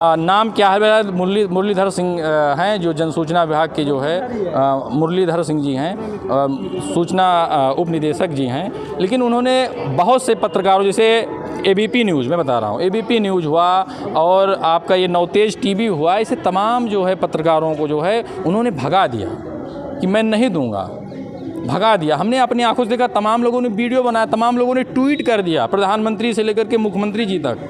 नाम क्या है मेरा? मुरलीधर सिंह हैं, जो जनसूचना विभाग के जो है मुरलीधर सिंह जी हैं, सूचना उप निदेशक जी हैं। लेकिन उन्होंने बहुत से पत्रकारों, जैसे एबीपी न्यूज़, मैं बता रहा हूँ, एबीपी न्यूज़ हुआ और आपका ये नवतेज टीवी हुआ, ऐसे तमाम जो है पत्रकारों को जो है उन्होंने भगा दिया कि मैं नहीं दूंगा, भगा दिया। हमने अपनी आंखों से देखा, तमाम लोगों ने वीडियो बनाया, तमाम लोगों ने ट्वीट कर दिया, प्रधानमंत्री से लेकर के मुख्यमंत्री जी तक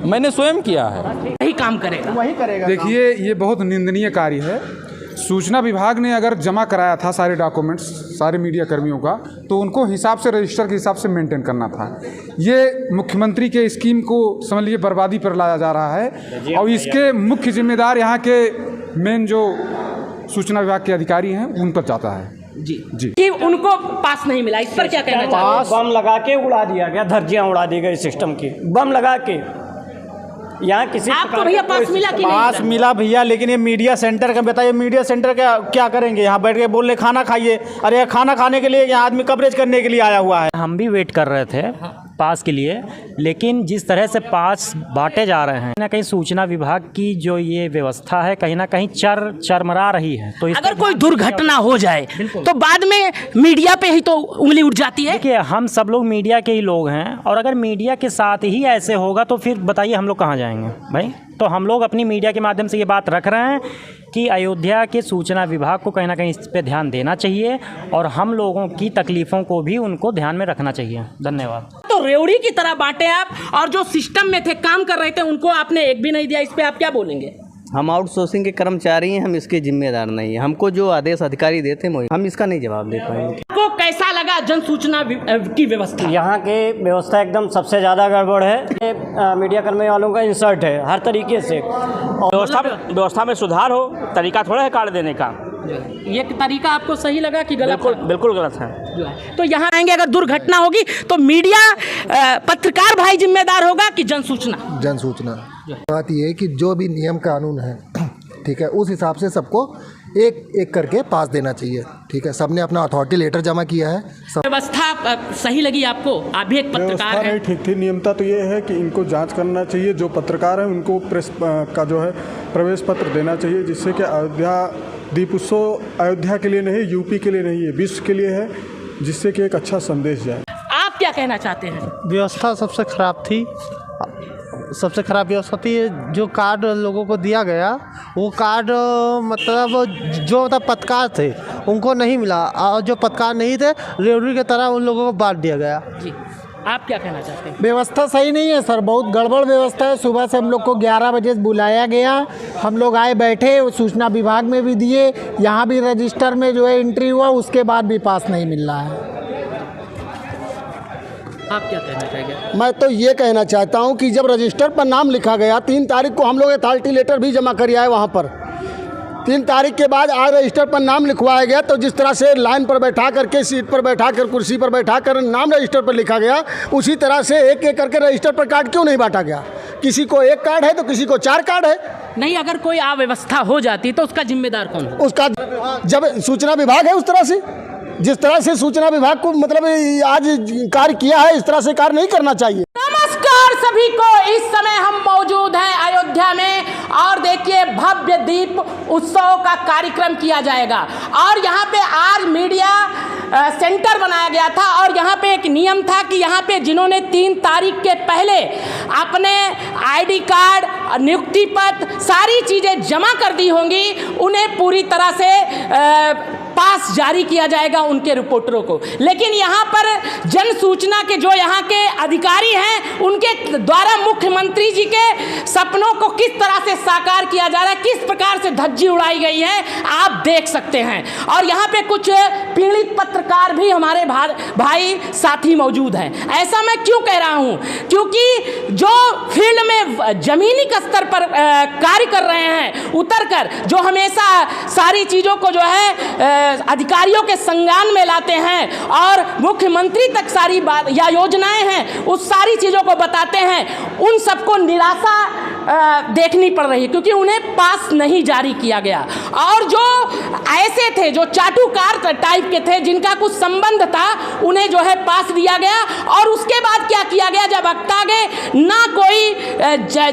मैंने स्वयं किया है। वही काम करेगा, वही करेगा। देखिए, ये बहुत निंदनीय कार्य है। सूचना विभाग ने अगर जमा कराया था सारे डॉक्यूमेंट्स सारे मीडिया कर्मियों का, तो उनको हिसाब से, रजिस्टर के हिसाब से मेंटेन करना था। ये मुख्यमंत्री के स्कीम को समझ लीजिए बर्बादी पर लाया जा रहा है, और इसके मुख्य जिम्मेदार यहाँ के मेन जो सूचना विभाग के अधिकारी हैं उन पर जाता है। जी कि उनको पास नहीं मिला, इस पर क्या कहना चाहते हैं? बम लगा के उड़ा दिया गया, धज्जियां उड़ा दी गई सिस्टम की, बम लगा के। यहाँ किसी आपको भैया पास मिला कि नहीं? पास मिला भैया, लेकिन ये मीडिया सेंटर का बताइए, मीडिया सेंटर का क्या करेंगे? यहाँ बैठ के बोल रहे खाना खाइए, अरे खाना खाने के लिए यहाँ आदमी कवरेज करने के लिए आया हुआ है। हम भी वेट कर रहे थे पास के लिए, लेकिन जिस तरह से पास बांटे जा रहे हैं, ना कहीं सूचना विभाग की जो ये व्यवस्था है कहीं ना कहीं चरमरा रही है। तो अगर कोई दुर्घटना हो जाए तो बाद में मीडिया पे ही तो उंगली उठ जाती है। देखिए, हम सब लोग मीडिया के ही लोग हैं, और अगर मीडिया के साथ ही ऐसे होगा तो फिर बताइए हम लोग कहाँ जाएंगे भाई? तो हम लोग अपनी मीडिया के माध्यम से ये बात रख रहे हैं कि अयोध्या के सूचना विभाग को कहीं ना कहीं इस पे ध्यान देना चाहिए, और हम लोगों की तकलीफ़ों को भी उनको ध्यान में रखना चाहिए। धन्यवाद। तो रेवड़ी की तरह बांटे आप, और जो सिस्टम में थे, काम कर रहे थे, उनको आपने एक भी नहीं दिया। इस पे आप क्या बोलेंगे? हम आउटसोर्सिंग के कर्मचारी हैं, हम इसके जिम्मेदार नहीं हैं। हमको जो आदेश अधिकारी देते हैं हम इसका नहीं जवाब दे पाएंगे। आपको कैसा लगा जन सूचना की व्यवस्था? यहाँ के व्यवस्था एकदम सबसे ज़्यादा गड़बड़ है। ये मीडिया कर्मी वालों का इंसर्ट है हर तरीके से। व्यवस्था में सुधार हो, तरीका थोड़ा है कार्ड देने का। ये तरीका आपको सही लगा कि गलत? बिल्कुल गलत है। तो यहाँ आएंगे, अगर दुर्घटना होगी तो मीडिया पत्रकार भाई जिम्मेदार होगा कि जन सूचना? बात ये है कि जो भी नियम कानून है, ठीक है, उस हिसाब से सबको एक एक करके पास देना चाहिए। ठीक है, सबने अपना अथॉरिटी लेटर जमा किया है। व्यवस्था सही लगी आपको? आप भी एक पत्रकार हैं। ठीक थी। नियमता तो ये है कि इनको जांच करना चाहिए, जो पत्रकार हैं उनको प्रेस का जो है प्रवेश पत्र देना चाहिए, जिससे कि अयोध्या दीप उत्सव अयोध्या के लिए नहीं, यूपी के लिए नहीं है, विश्व के लिए है, जिससे कि एक अच्छा संदेश जाए। आप क्या कहना चाहते हैं? व्यवस्था सबसे खराब थी, सबसे खराब व्यवस्था थी। जो कार्ड लोगों को दिया गया, वो कार्ड जो पत्रकार थे उनको नहीं मिला, और जो पत्रकार नहीं थे रेवड़ी की तरह उन लोगों को बांट दिया गया। जी, आप क्या कहना चाहते हैं? व्यवस्था सही नहीं है सर, बहुत गड़बड़ व्यवस्था है। सुबह से हम लोग को 11 बजे बुलाया गया, हम लोग आए, बैठे, सूचना विभाग में भी दिए, यहाँ भी रजिस्टर में जो है एंट्री हुआ, उसके बाद भी पास नहीं मिल रहा है। आप क्या कहना चाहेंगे? मैं तो ये कहना चाहता हूँ कि जब रजिस्टर पर नाम लिखा गया, 3 तारीख को हम लोग अथॉरिटी लेटर भी जमा कर आए वहाँ पर, 3 तारीख के बाद आज रजिस्टर पर नाम लिखवाया गया, तो जिस तरह से लाइन पर बैठा करके, सीट पर बैठा कर, कुर्सी पर बैठा कर नाम रजिस्टर पर लिखा गया, उसी तरह से एक एक करके रजिस्टर पर कार्ड क्यों नहीं बांटा गया? किसी को 1 कार्ड है तो किसी को 4 कार्ड है। नहीं, अगर कोई अव्यवस्था हो जाती तो उसका जिम्मेदार कौन है? उसका जब सूचना विभाग है, उस तरह से, जिस तरह से सूचना विभाग को मतलब आज कार्य किया है, इस तरह से कार्य नहीं करना चाहिए। नमस्कार सभी को, इस समय हम मौजूद हैं अयोध्या में, और देखिए भव्य दीप उत्सव का कार्यक्रम किया जाएगा, और यहाँ पे आज मीडिया सेंटर बनाया गया था, और यहाँ पे एक नियम था कि यहाँ पे जिन्होंने 3 तारीख के पहले अपने आईडी कार्ड, नियुक्ति पत्र, सारी चीज़ें जमा कर दी होंगी, उन्हें पूरी तरह से पास जारी किया जाएगा उनके रिपोर्टरों को। लेकिन यहाँ पर जन सूचना के जो यहाँ के अधिकारी हैं, उनके द्वारा मुख्यमंत्री जी के सपनों को किस तरह से साकार किया जा रहा है, किस प्रकार से धज्जी उड़ाई गई है, आप देख सकते हैं। और यहाँ पे कुछ पीड़ित पत्रकार भी हमारे भाई साथी मौजूद हैं। ऐसा मैं क्यों कह रहा हूँ? क्योंकि जो फील्ड में जमीनी स्तर पर कार्य कर रहे हैं, उतर कर, जो हमेशा सारी चीज़ों को जो है अधिकारियों के संज्ञान में लाते हैं, और मुख्यमंत्री तक सारी बात या योजनाएं हैं उस सारी चीज़ों को बताते हैं, उन सबको निराशा देखनी पड़ रही है, क्योंकि उन्हें पास नहीं जारी किया गया। और जो ऐसे थे, जो चाटुकार टाइप के थे, जिनका कुछ संबंध था, उन्हें जो है पास दिया गया। और उसके बाद क्या किया गया, जब वक्त आ गए, ना कोई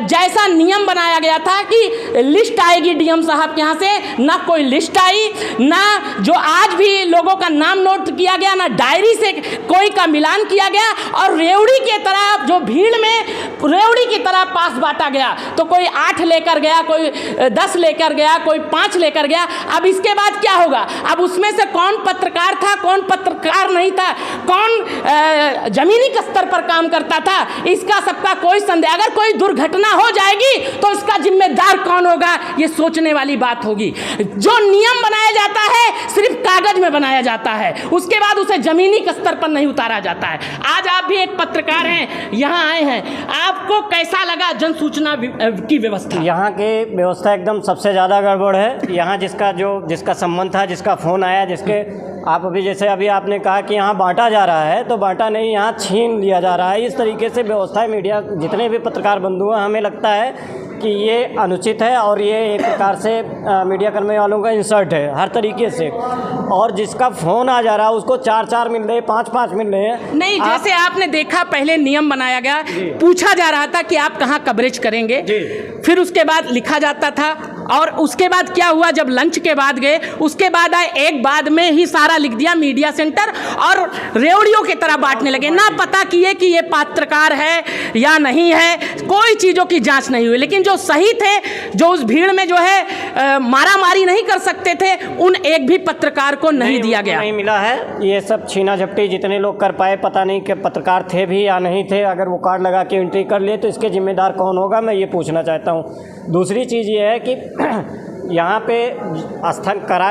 जैसा नियम बनाया गया था कि लिस्ट आएगी डीएम साहब के यहाँ से, ना कोई लिस्ट आई, ना जो आज भी लोगों का नाम नोट किया गया, ना डायरी से कोई का मिलान किया गया, और रेवड़ी के तरह जो भीड़ में रेवड़ी की तरह पास बांटा गया। तो कोई 8 लेकर गया, कोई 10 लेकर गया, कोई 5 लेकर गया। अब इसके बाद क्या होगा? अब उसमें से कौन पत्रकार था, कौन पत्रकार नहीं था, कौन जमीनी स्तर पर काम करता था, इसका सबका कोई संदेह। अगर कोई दुर्घटना हो जाएगी तो इसका जिम्मेदार कौन होगा, ये सोचने वाली बात होगी। जो नियम बनाया जाता है सिर्फ कागज में बनाया जाता है, उसके बाद उसे जमीनी स्तर पर नहीं उतारा जाता है। आज आप भी एक पत्रकार हैं, यहाँ आए हैं, आपको कैसा लगा जन सूचना की व्यवस्था? यहाँ की व्यवस्था एकदम सबसे ज़्यादा गड़बड़ है। यहाँ जिसका संबंध था, जिसका फ़ोन आया, जिसके आप अभी जैसे अभी आपने कहा कि यहाँ बांटा जा रहा है, तो बांटा नहीं, यहाँ छीन लिया जा रहा है। इस तरीके से व्यवस्था मीडिया, जितने भी पत्रकार बंधु हैं, हमें लगता है कि ये अनुचित है और ये एक प्रकार से मीडिया कर्मी वालों का इंसल्ट है हर तरीके से। और जिसका फ़ोन आ जा रहा है उसको 4-4 मिल रहे, 5-5 मिल रहे हैं। नहीं, जैसे आपने देखा, पहले नियम बनाया गया, पूछा जा रहा था कि आप कहाँ कवरेज करेंगे, फिर उसके बाद लिखा जाता था। और उसके बाद क्या हुआ, जब लंच के बाद गए, उसके बाद आए, एक बाद में ही सारा लिख दिया मीडिया सेंटर, और रेवड़ियों की तरह बांटने लगे। ना पता किए कि ये पत्रकार है या नहीं है, कोई चीज़ों की जांच नहीं हुई। लेकिन जो सही थे, जो उस भीड़ में जो है मारा मारी नहीं कर सकते थे, उन एक भी पत्रकार को नहीं दिया गया, नहीं मिला है। ये सब छीना झपटी जितने लोग कर पाए, पता नहीं कि पत्रकार थे भी या नहीं थे। अगर वो कार्ड लगा के एंट्री कर लिए तो इसके जिम्मेदार कौन होगा, मैं ये पूछना चाहता हूँ। दूसरी चीज़ ये है कि यहाँ पे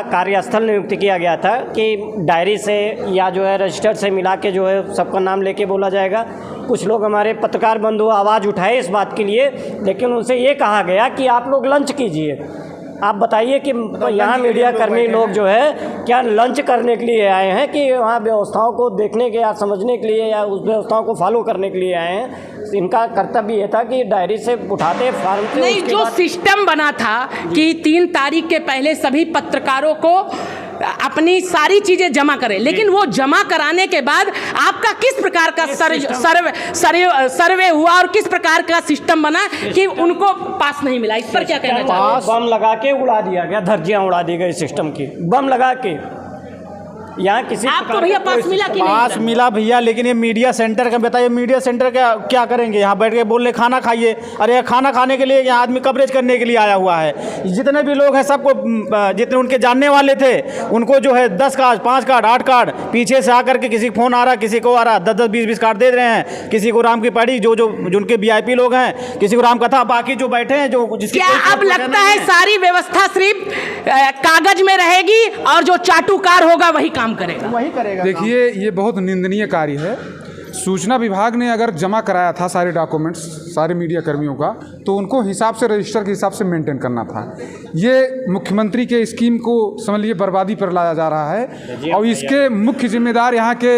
कार्यस्थल नियुक्त किया गया था कि डायरी से या जो है रजिस्टर से मिला के जो है सबका नाम लेके बोला जाएगा। कुछ लोग हमारे पत्रकार बंधु आवाज़ उठाए इस बात के लिए, लेकिन उनसे ये कहा गया कि आप लोग लंच कीजिए। आप बताइए कि यहाँ मीडिया कर्मी लोग जो है क्या लंच करने के लिए आए हैं कि वहाँ व्यवस्थाओं को देखने के या समझने के लिए या उस व्यवस्थाओं को फॉलो करने के लिए आए हैं? इनका कर्तव्य ये था कि डायरी से उठाते फार्म से। नहीं, जो सिस्टम बना था कि 3 तारीख के पहले सभी पत्रकारों को अपनी सारी चीज़ें जमा करें, लेकिन वो जमा कराने के बाद आपका किस प्रकार का सर्वे हुआ और किस प्रकार का सिस्टम बना कि उनको पास नहीं मिला, इस पर क्या कहना चाहते हैं? बम लगा के उड़ा दिया गया, धज्जियां उड़ा दी गई सिस्टम की, बम लगा के। यहाँ किसी आपको भैया पास मिला कि नहीं? पास मिला भैया, लेकिन ये मीडिया सेंटर का बताइए, मीडिया सेंटर क्या करेंगे? यहाँ बैठ के बोल रहे खाना खाइए। अरे खाना खाने के लिए यहाँ आदमी कवरेज करने के लिए आया हुआ है। जितने भी लोग हैं सबको, जितने उनके जानने वाले थे, उनको जो है 10 कार्ड, 5 कार्ड, 8 कार्ड पीछे से आकर के किसी को फ़ोन आ रहा, किसी को आ रहा, 10-10, 20-20 कार्ड दे रहे हैं। किसी को राम की पड़ी, जो उनके VIP लोग हैं, किसी को राम कथा, बाकी जो बैठे हैं जो जिसकी क्या अब लगता है सारी व्यवस्था सिर्फ कागज में रहेगी और जो चाटुकार होगा वही काम करेगा? वही करेगा। देखिए, ये बहुत निंदनीय कार्य है। सूचना विभाग ने अगर जमा कराया था सारे डॉक्यूमेंट्स सारे मीडिया कर्मियों का, तो उनको हिसाब से, रजिस्टर के हिसाब से मेंटेन करना था। ये मुख्यमंत्री के स्कीम को समझ लीजिए बर्बादी पर लाया जा रहा है, और इसके मुख्य जिम्मेदार यहाँ के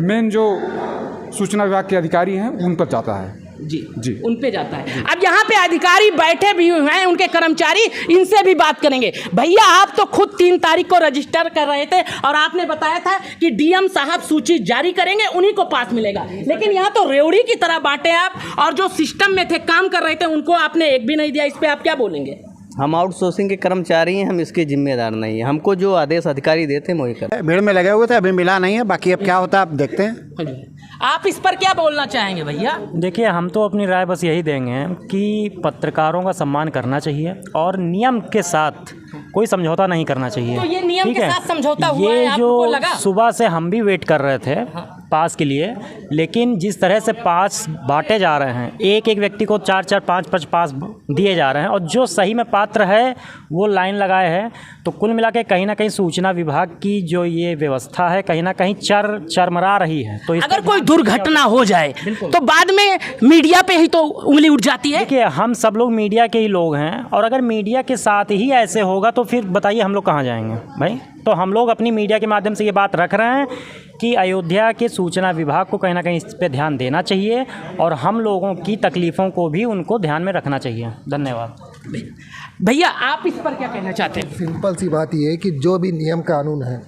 मेन जो सूचना विभाग के अधिकारी हैं उन पर जाता है। जी, उन पे जाता है। अब यहाँ पे अधिकारी बैठे भी हुए हैं, उनके कर्मचारी, इनसे भी बात करेंगे। भैया, आप तो खुद 3 तारीख को रजिस्टर कर रहे थे और आपने बताया था कि डीएम साहब सूची जारी करेंगे, उन्हीं को पास मिलेगा। लेकिन यहाँ तो रेवड़ी की तरह बांटे आप, और जो सिस्टम में थे, काम कर रहे थे, उनको आपने एक भी नहीं दिया। इस पर आप क्या बोलेंगे? हम आउटसोर्सिंग के कर्मचारी हैं, हम इसके जिम्मेदार नहीं हैं। हमको जो आदेश अधिकारी देते हैं वही करते हैं। भीड़ में लगे हुए थे, अभी मिला नहीं है, बाकी अब क्या होता है आप देखते हैं। आप इस पर क्या बोलना चाहेंगे भैया? देखिए, हम तो अपनी राय बस यही देंगे कि पत्रकारों का सम्मान करना चाहिए और नियम के साथ कोई समझौता नहीं करना चाहिए। तो ये नियम के साथ समझौता हुआ है, ये आपको लगा? सुबह से हम भी वेट कर रहे थे पास के लिए, लेकिन जिस तरह से पास बांटे जा रहे हैं, एक एक व्यक्ति को 4-4, 5-5 पास दिए जा रहे हैं, और जो सही में पात्र है वो लाइन लगाए हैं, तो कुल मिला के कहीं ना कहीं सूचना विभाग की जो ये व्यवस्था है कहीं ना कहीं चरमरा रही है। तो अगर कोई दुर्घटना हो जाए तो बाद में मीडिया पे ही तो उंगली उठ जाती है। देखिए, हम सब लोग मीडिया के ही लोग हैं, और अगर मीडिया के साथ ही ऐसे होगा तो फिर बताइए हम लोग कहाँ जाएंगे भाई? तो हम लोग अपनी मीडिया के माध्यम से ये बात रख रहे हैं कि अयोध्या के सूचना विभाग को कहीं ना कहीं इस पर ध्यान देना चाहिए और हम लोगों की तकलीफ़ों को भी उनको ध्यान में रखना चाहिए। धन्यवाद। भैया आप इस पर क्या कहना चाहते हैं? सिंपल सी बात ये है कि जो भी नियम कानून है,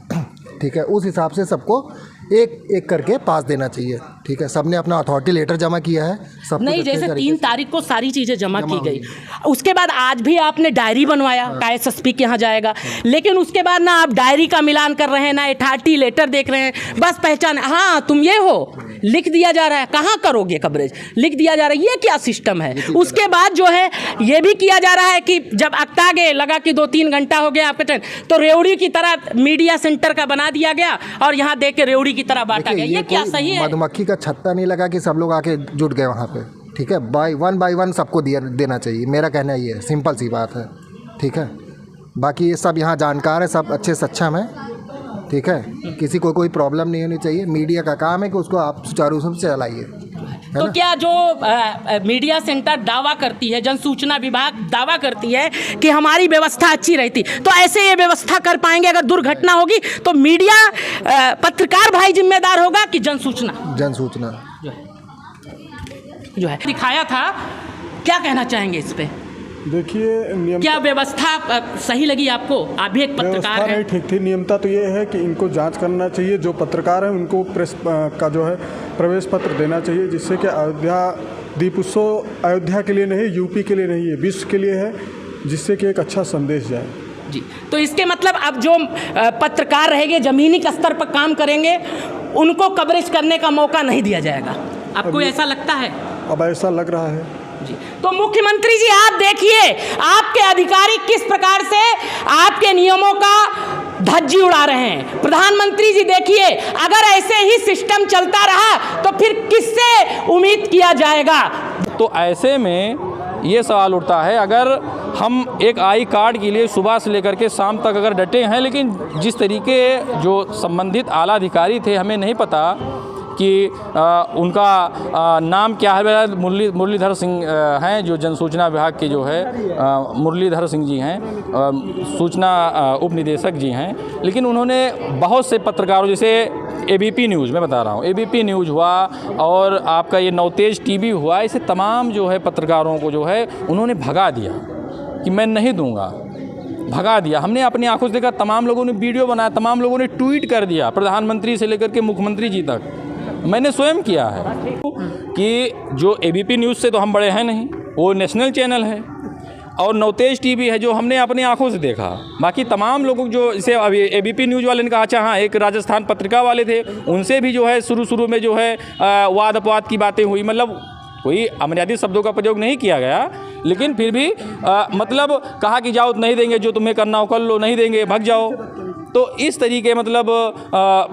ठीक है, उस हिसाब से सबको एक एक करके पास देना चाहिए। ठीक है, सबने अपना अथॉरिटी लेटर जमा किया है, सब नहीं, जैसे 3 तारीख को सारी चीज़ें जमा की गई, उसके बाद आज भी आपने डायरी बनवाया का एसएसपी के यहाँ जाएगा, लेकिन उसके बाद ना आप डायरी का मिलान कर रहे हैं ना अथॉरिटी लेटर देख रहे हैं, बस पहचान, हाँ तुम ये हो, लिख दिया जा रहा है, कहाँ करोगे कवरेज, लिख दिया जा रहा है, ये क्या सिस्टम है। उसके बाद जो है ये भी किया जा रहा है कि जब अक्तागे लगा कि 2-3 घंटा हो गया आपके ट्रेन, तो रेवड़ी की तरह मीडिया सेंटर का बना दिया गया और यहाँ देख के रेवड़ी की तरह बांटा गया। ये क्या सही है? मधुमक्खी का छत्ता नहीं लगा कि सब लोग आके जुट गए वहाँ पे। ठीक है, बाय वन सबको देना चाहिए, मेरा कहना ये है, सिंपल सी बात है। ठीक है, बाकी ये सब यहाँ जानकार है, सब अच्छे सक्षम है। ठीक है, किसी को कोई प्रॉब्लम नहीं होनी चाहिए। मीडिया का काम है कि उसको आप सुचारू रूप से चलाइए। तो क्या जो मीडिया सेंटर दावा करती है, जन सूचना विभाग दावा करती है कि हमारी व्यवस्था अच्छी रहती, तो ऐसे ये व्यवस्था कर पाएंगे? अगर दुर्घटना होगी तो मीडिया पत्रकार भाई जिम्मेदार होगा कि जन सूचना जो है दिखाया था? क्या कहना चाहेंगे इस पे? देखिए, क्या व्यवस्था सही लगी आपको? आप भी एक पत्रकार हैं। ठीक थी। नियमता तो ये है कि इनको जांच करना चाहिए, जो पत्रकार हैं उनको प्रेस का जो है प्रवेश पत्र देना चाहिए, जिससे कि अयोध्या दीप उत्सव अयोध्या के लिए नहीं, यूपी के लिए नहीं है, विश्व के लिए है, जिससे कि एक अच्छा संदेश जाए जी। तो इसके मतलब अब जो पत्रकार रहेंगे ज़मीनी स्तर पर काम करेंगे, उनको कवरेज करने का मौका नहीं दिया जाएगा, आपको ऐसा लगता है? अब ऐसा लग रहा है जी। तो मुख्यमंत्री जी आप देखिए, आपके अधिकारी किस प्रकार से आपके नियमों का धज्जी उड़ा रहे हैं। प्रधानमंत्री जी देखिए, अगर ऐसे ही सिस्टम चलता रहा तो फिर किससे उम्मीद किया जाएगा? तो ऐसे में ये सवाल उठता है, अगर हम एक आई कार्ड के लिए सुबह से लेकर के शाम तक अगर डटे हैं, लेकिन जिस तरीके जो संबंधित आला अधिकारी थे, हमें नहीं पता कि उनका नाम क्या है। मुरलीधर सिंह हैं जो जनसूचना विभाग के जो है मुरलीधर सिंह जी हैं, सूचना उप निदेशक जी हैं, लेकिन उन्होंने बहुत से पत्रकारों, जैसे एबीपी न्यूज़, मैं बता रहा हूँ, एबीपी न्यूज़ हुआ और आपका ये नवतेज टीवी हुआ, ऐसे तमाम जो है पत्रकारों को जो है उन्होंने भगा दिया कि मैं नहीं दूंगा, भगा दिया। हमने अपनी आंखों से देखा, तमाम लोगों ने वीडियो बनाया, तमाम लोगों ने ट्वीट कर दिया, प्रधानमंत्री से लेकर के मुख्यमंत्री जी तक मैंने स्वयं किया है कि जो एबीपी न्यूज़ से तो हम बड़े हैं नहीं, वो नेशनल चैनल है, और नवतेज टीवी है जो हमने अपनी आंखों से देखा। बाकी तमाम लोगों जो इसे अभी एबीपी न्यूज़ वाले ने कहा, अच्छा हाँ, एक राजस्थान पत्रिका वाले थे, उनसे भी जो है शुरू में जो है वाद अपवाद की बातें हुई, मतलब कोई अमर्यादित शब्दों का प्रयोग नहीं किया गया, लेकिन फिर भी मतलब कहा कि जाओ नहीं देंगे, जो तुम्हें करना हो कर लो, नहीं देंगे भग जाओ। तो इस तरीके मतलब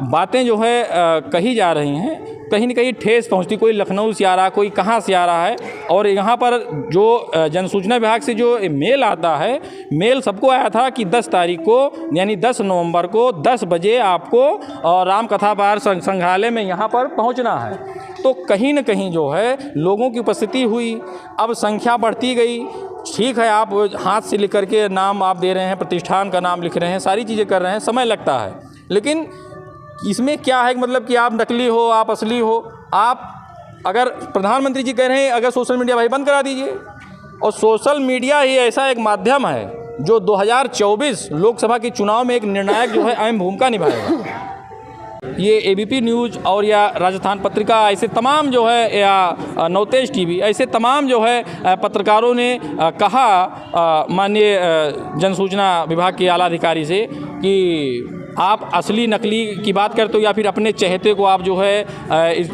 बातें जो है कही जा रही हैं, कहीं न कहीं ठेस पहुंचती, कोई लखनऊ से आ रहा, कोई कहाँ से आ रहा है। और यहाँ पर जो जनसूचना विभाग से जो मेल आता है, मेल सबको आया था कि 10 तारीख को यानी 10 नवंबर को 10 बजे आपको रामकथा पार संग्रहालय में यहाँ पर पहुँचना है। तो कहीं न कहीं जो है लोगों की उपस्थिति हुई, अब संख्या बढ़ती गई। ठीक है, आप हाथ से लिख करके नाम आप दे रहे हैं, प्रतिष्ठान का नाम लिख रहे हैं, सारी चीज़ें कर रहे हैं, समय लगता है, लेकिन इसमें क्या है मतलब कि आप नकली हो, आप असली हो। आप अगर प्रधानमंत्री जी कह रहे हैं अगर सोशल मीडिया भाई बंद करा दीजिए, और सोशल मीडिया ही ऐसा एक माध्यम है जो 2024 लोकसभा के चुनाव में एक निर्णायक जो है अहम भूमिका निभाएगा। ये एबीपी न्यूज़ और या राजस्थान पत्रिका, ऐसे तमाम जो है, या नवतेज टीवी, ऐसे तमाम जो है पत्रकारों ने कहा माननीय जनसूचना विभाग के आला अधिकारी से कि आप असली नकली की बात करते हो या फिर अपने चहेते को आप जो है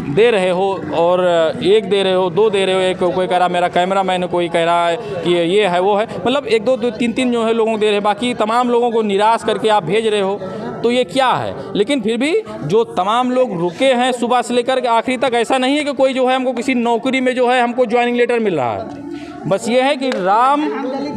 दे रहे हो, और 1 दे रहे हो, 2 दे रहे हो, एक कोई कह रहा मेरा कैमरा मैन, कोई कह रहा है कि ये है वो है, मतलब 1 2 3 जो है लोगों को दे रहे हैं, बाकी तमाम लोगों को निराश करके आप भेज रहे हो। तो ये क्या है? लेकिन फिर भी जो तमाम लोग रुके हैं सुबह से लेकर के आखिरी तक, ऐसा नहीं है कि कोई जो है हमको किसी नौकरी में जो है हमको ज्वाइनिंग लेटर मिल रहा है। बस ये है कि राम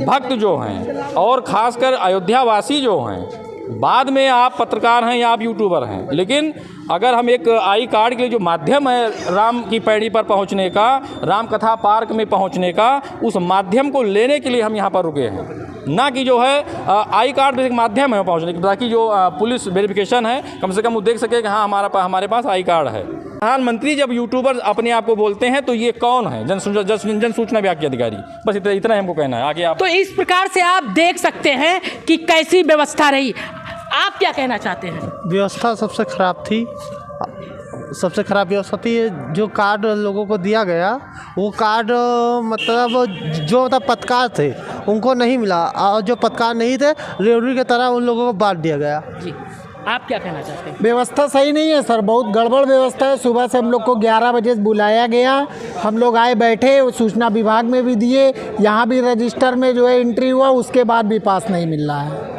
भक्त जो हैं और ख़ासकर अयोध्यावासी जो हैं, बाद में आप पत्रकार हैं या आप यूट्यूबर हैं, लेकिन अगर हम एक आई कार्ड के लिए जो माध्यम है राम की पैड़ी पर पहुंचने का, राम कथा पार्क में पहुंचने का, उस माध्यम को लेने के लिए हम यहाँ पर रुके हैं। ना कि जो है आई कार्ड एक माध्यम है पहुँचने की, ताकि जो पुलिस वेरिफिकेशन है कम से कम वो देख सके कि हाँ हमारे पास आई कार्ड है। प्रधानमंत्री जब यूट्यूबर अपने आप को बोलते हैं तो ये कौन है? जन सूचना विभाग के अधिकारी। बस इतना ही हमको कहना है। आगे आप तो इस प्रकार से आप देख सकते हैं कि कैसी व्यवस्था रही। आप क्या कहना चाहते हैं? व्यवस्था सबसे ख़राब थी, सबसे ख़राब व्यवस्था थी। जो कार्ड लोगों को दिया गया वो कार्ड जो पत्रकार थे उनको नहीं मिला, और जो पत्रकार नहीं थे रेवड़ी की तरह उन लोगों को बांट दिया गया। जी, आप क्या कहना चाहते हैं? व्यवस्था सही नहीं है सर, बहुत गड़बड़ व्यवस्था है। सुबह से हम लोग को 11 बजे बुलाया गया, हम लोग आए बैठे, सूचना विभाग में भी दिए, यहाँ भी रजिस्टर में जो है एंट्री हुआ, उसके बाद भी पास नहीं मिल रहा है।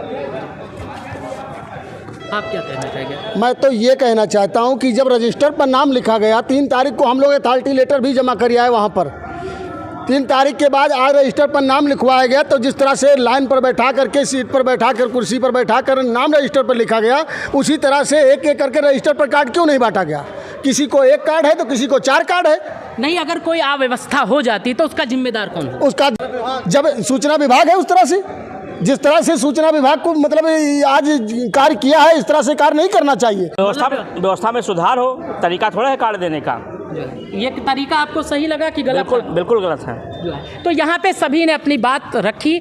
आप क्या कहना चाहेंगे? मैं तो ये कहना चाहता हूँ कि जब रजिस्टर पर नाम लिखा गया 3 तारीख को हम लोग अथॉरिटी लेटर भी जमा कर आए वहाँ पर। 3 तारीख के बाद आज रजिस्टर पर नाम लिखवाया गया, तो जिस तरह से लाइन पर बैठा करके, सीट पर बैठा कर, कुर्सी पर बैठा कर नाम रजिस्टर पर लिखा गया, उसी तरह से एक एक करके रजिस्टर पर कार्ड क्यों नहीं बांटा गया? किसी को 1 कार्ड है तो किसी को 4 कार्ड है। नहीं, अगर कोई अव्यवस्था हो जाती तो उसका जिम्मेदार कौन है? उसका जब सूचना विभाग है, उस तरह से जिस तरह से सूचना विभाग को मतलब आज कार्य किया है, इस तरह से कार्य नहीं करना चाहिए। व्यवस्था में सुधार हो, तरीका थोड़ा है कार्ड देने का। ये तरीका आपको सही लगा कि गलत? बिल्कुल गलत है। तो यहाँ पे सभी ने अपनी बात रखी।